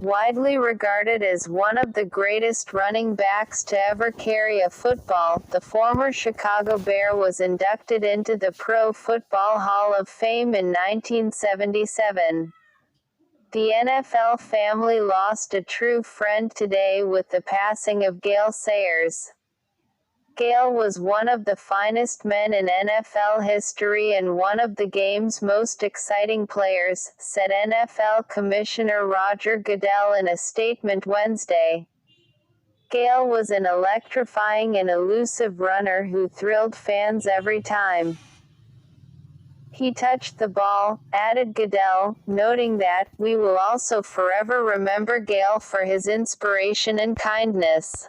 Widely regarded as one of the greatest running backs to ever carry a football, the former Chicago Bear was inducted into the Pro Football Hall of Fame in 1977. The NFL family lost a true friend today with the passing of Gale Sayers. Gale was one of the finest men in NFL history and one of the game's most exciting players, said NFL Commissioner Roger Goodell in a statement Wednesday. Gale was an electrifying and elusive runner who thrilled fans every time he touched the ball, added Goodell, noting that, "We will also forever remember Gale for his inspiration and kindness."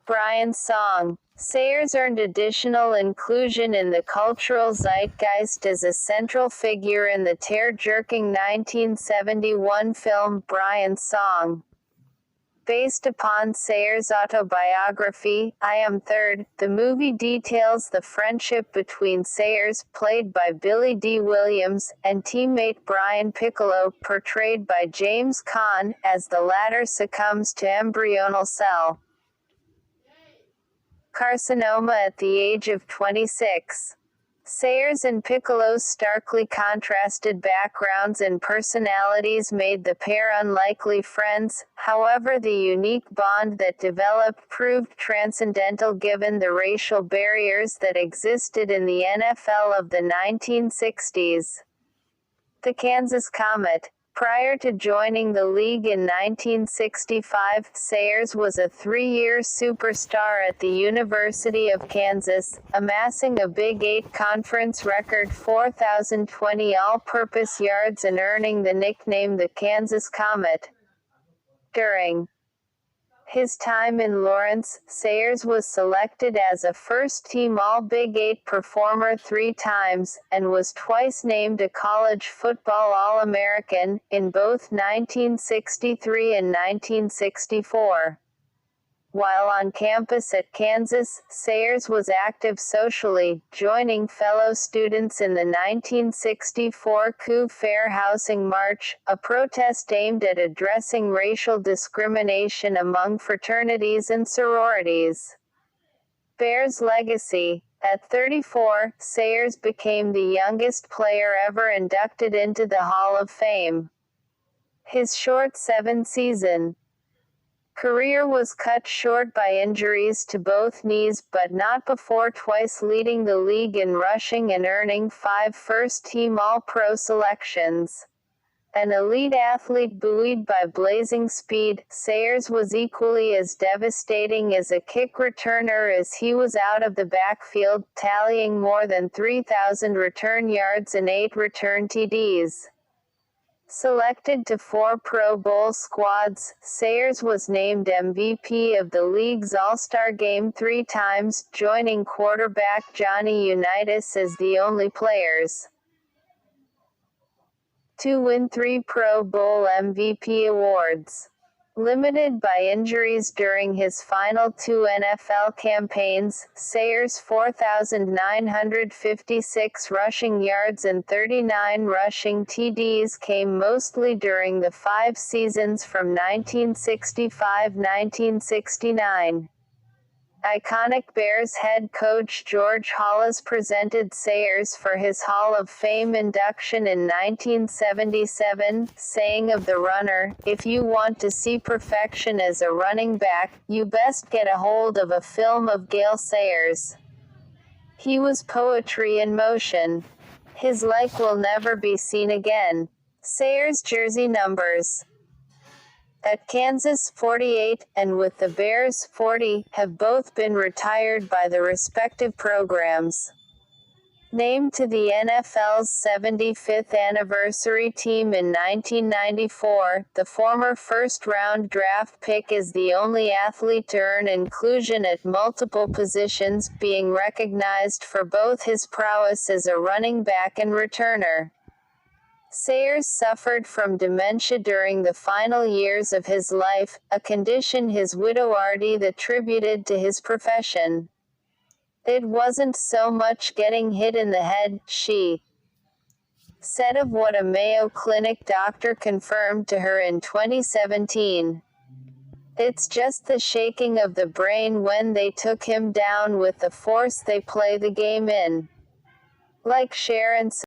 Brian's song. Sayers earned additional inclusion in the cultural zeitgeist as a central figure in the tear-jerking 1971 film Brian's Song. Based upon Sayers' autobiography, I Am Third, the movie details the friendship between Sayers, played by Billy D. Williams, and teammate Brian Piccolo, portrayed by James Caan, as the latter succumbs to embryonal cell carcinoma at the age of 26. Sayers and Piccolo's starkly contrasted backgrounds and personalities made the pair unlikely friends, however the unique bond that developed proved transcendental given the racial barriers that existed in the NFL of the 1960s. The Kansas Comet. Prior to joining the league in 1965, Sayers was a three-year superstar at the University of Kansas, amassing a Big 8 conference record 4,020 all-purpose yards and earning the nickname the Kansas Comet. During his time in Lawrence, Sayers was selected as a first-team All-Big 8 performer 3 times, and was twice named a college football All-American, in both 1963 and 1964. While on campus at Kansas, Sayers was active socially, joining fellow students in the 1964 Coup Fair Housing March, a protest aimed at addressing racial discrimination among fraternities and sororities. Bears legacy. At 34, Sayers became the youngest player ever inducted into the Hall of Fame. His short 7-season career was cut short by injuries to both knees, but not before twice leading the league in rushing and earning 5 first-team All-Pro selections. An elite athlete buoyed by blazing speed, Sayers was equally as devastating as a kick returner as he was out of the backfield, tallying more than 3,000 return yards and 8 return TDs. Selected to 4 Pro Bowl squads, Sayers was named MVP of the league's All-Star Game 3 times, joining quarterback Johnny Unitas as the only players to win 3 Pro Bowl MVP awards. Limited by injuries during his final 2 NFL campaigns, Sayers' 4,956 rushing yards and 39 rushing TDs came mostly during the 5 seasons from 1965-1969. Iconic Bears head coach George Halas presented Sayers for his Hall of Fame induction in 1977, saying of the runner, "If you want to see perfection as a running back, you best get a hold of a film of Gale Sayers. He was poetry in motion. His like will never be seen again." Sayers' jersey numbers at Kansas 48, and with the Bears 40, have both been retired by the respective programs. Named to the NFL's 75th anniversary team in 1994, the former first-round draft pick is the only athlete to earn inclusion at multiple positions, being recognized for both his prowess as a running back and returner. Sayers suffered from dementia during the final years of his life, a condition his widow Artie attributed to his profession. "It wasn't so much getting hit in the head," she said of what a Mayo Clinic doctor confirmed to her in 2017. It's just the shaking of the brain when they took him down with the force they play the game in. Like Sharon